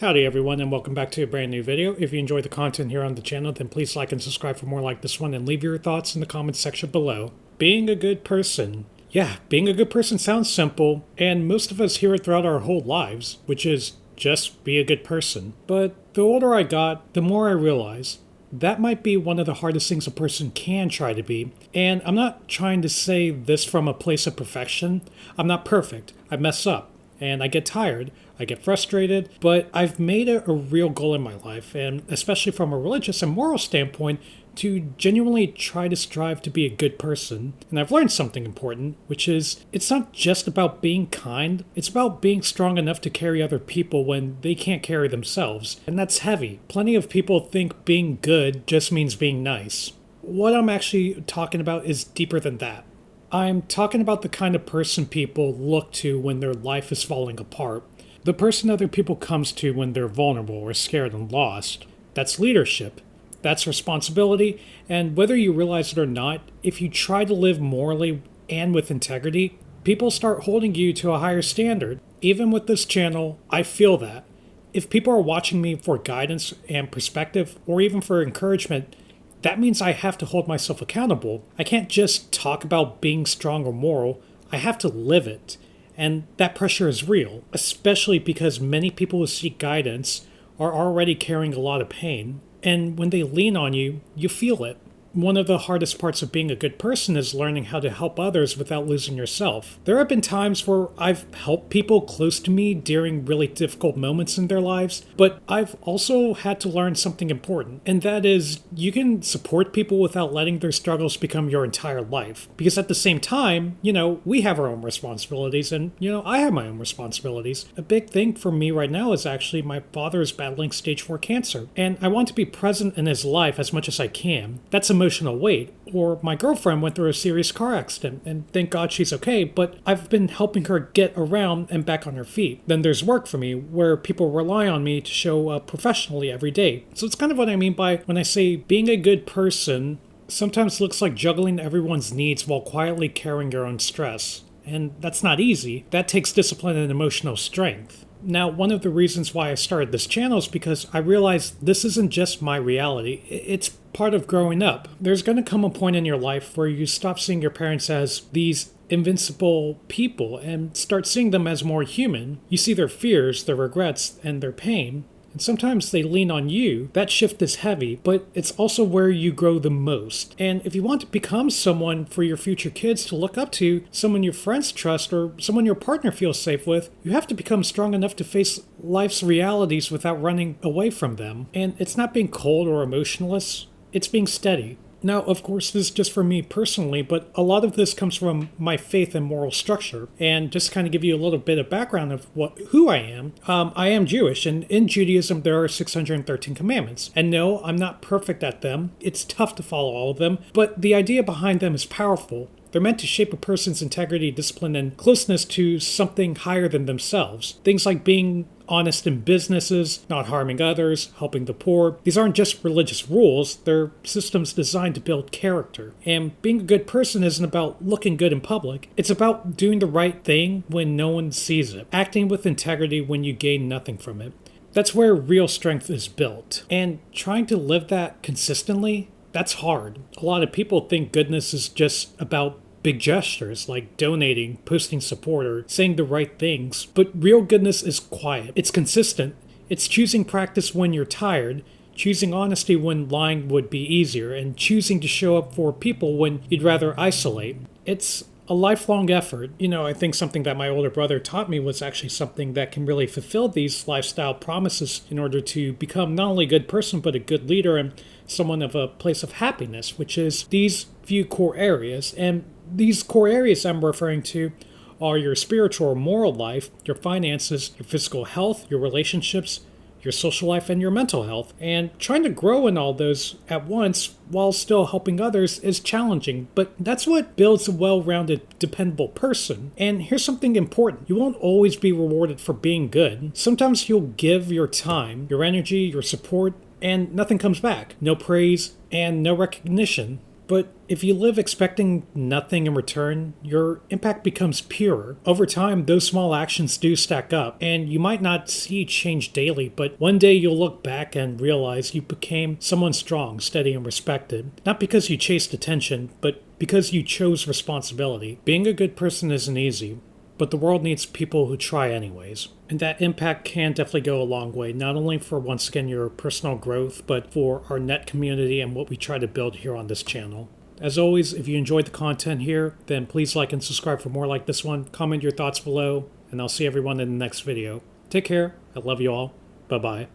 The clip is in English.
Howdy everyone, and welcome back to a brand new video. If you enjoy the content here on the channel, then please like and subscribe for more like this one, and leave your thoughts in the comments section below. Being a good person. Yeah, being a good person sounds simple, and most of us hear it throughout our whole lives, which is just be a good person. But the older I got, the more I realized that might be one of the hardest things a person can try to be. And I'm not trying to say this from a place of perfection. I'm not perfect. I mess up and I get tired, I get frustrated, but I've made it a real goal in my life, and especially from a religious and moral standpoint, to genuinely try to strive to be a good person. And I've learned something important, which is it's not just about being kind, it's about being strong enough to carry other people when they can't carry themselves. And that's heavy. Plenty of people think being good just means being nice. What I'm actually talking about is deeper than that. I'm talking about the kind of person people look to when their life is falling apart. The person other people comes to when they're vulnerable or scared and lost. That's leadership. That's responsibility. And whether you realize it or not, if you try to live morally and with integrity, people start holding you to a higher standard. Even with this channel, I feel that. If people are watching me for guidance and perspective, or even for encouragement, that means I have to hold myself accountable. I can't just talk about being strong or moral, I have to live it. And that pressure is real, especially because many people who seek guidance are already carrying a lot of pain. And when they lean on you, you feel it. One of the hardest parts of being a good person is learning how to help others without losing yourself. There have been times where I've helped people close to me during really difficult moments in their lives, but I've also had to learn something important, and that is you can support people without letting their struggles become your entire life. Because at the same time, we have our own responsibilities, and, I have my own responsibilities. A big thing for me right now is actually my father is battling stage 4 cancer, and I want to be present in his life as much as I can. That's emotional weight. Or my girlfriend went through a serious car accident, and thank God she's okay, but I've been helping her get around and back on her feet. Then there's work for me, where people rely on me to show up professionally every day. So it's kind of what I mean by when I say being a good person sometimes looks like juggling everyone's needs while quietly carrying your own stress. And that's not easy. That takes discipline and emotional strength. Now, one of the reasons why I started this channel is because I realized this isn't just my reality, it's part of growing up. There's going to come a point in your life where you stop seeing your parents as these invincible people and start seeing them as more human. You see their fears, their regrets, and their pain. And sometimes they lean on you. That shift is heavy, but it's also where you grow the most. And if you want to become someone for your future kids to look up to, someone your friends trust, or someone your partner feels safe with, you have to become strong enough to face life's realities without running away from them. And it's not being cold or emotionless, it's being steady. Now, of course, this is just for me personally, but a lot of this comes from my faith and moral structure. And just to kind of give you a little bit of background of who I am Jewish, and in Judaism there are 613 commandments. And no, I'm not perfect at them. It's tough to follow all of them, but the idea behind them is powerful. They're meant to shape a person's integrity, discipline, and closeness to something higher than themselves. Things like being honest in businesses, not harming others, helping the poor. These aren't just religious rules, they're systems designed to build character. And being a good person isn't about looking good in public, it's about doing the right thing when no one sees it, acting with integrity when you gain nothing from it. That's where real strength is built. And trying to live that consistently, that's hard. A lot of people think goodness is just about big gestures like donating, posting support, or saying the right things. But real goodness is quiet. It's consistent. It's choosing practice when you're tired, choosing honesty when lying would be easier, and choosing to show up for people when you'd rather isolate. It's a lifelong effort. I think something that my older brother taught me was actually something that can really fulfill these lifestyle promises in order to become not only a good person, but a good leader and someone of a place of happiness, which is these few core areas. And these core areas I'm referring to are your spiritual or moral life, your finances, your physical health, your relationships, your social life, and your mental health. And trying to grow in all those at once while still helping others is challenging, but that's what builds a well-rounded, dependable person. And here's something important. You won't always be rewarded for being good. Sometimes you'll give your time, your energy, your support, and nothing comes back. No praise and no recognition. But if you live expecting nothing in return, your impact becomes purer. Over time, those small actions do stack up, and you might not see change daily, but one day you'll look back and realize you became someone strong, steady, and respected. Not because you chased attention, but because you chose responsibility. Being a good person isn't easy, but the world needs people who try anyways. And that impact can definitely go a long way, not only for, once again, your personal growth, but for our net community and what we try to build here on this channel. As always, if you enjoyed the content here, then please like and subscribe for more like this one. Comment your thoughts below, and I'll see everyone in the next video. Take care. I love you all. Bye-bye.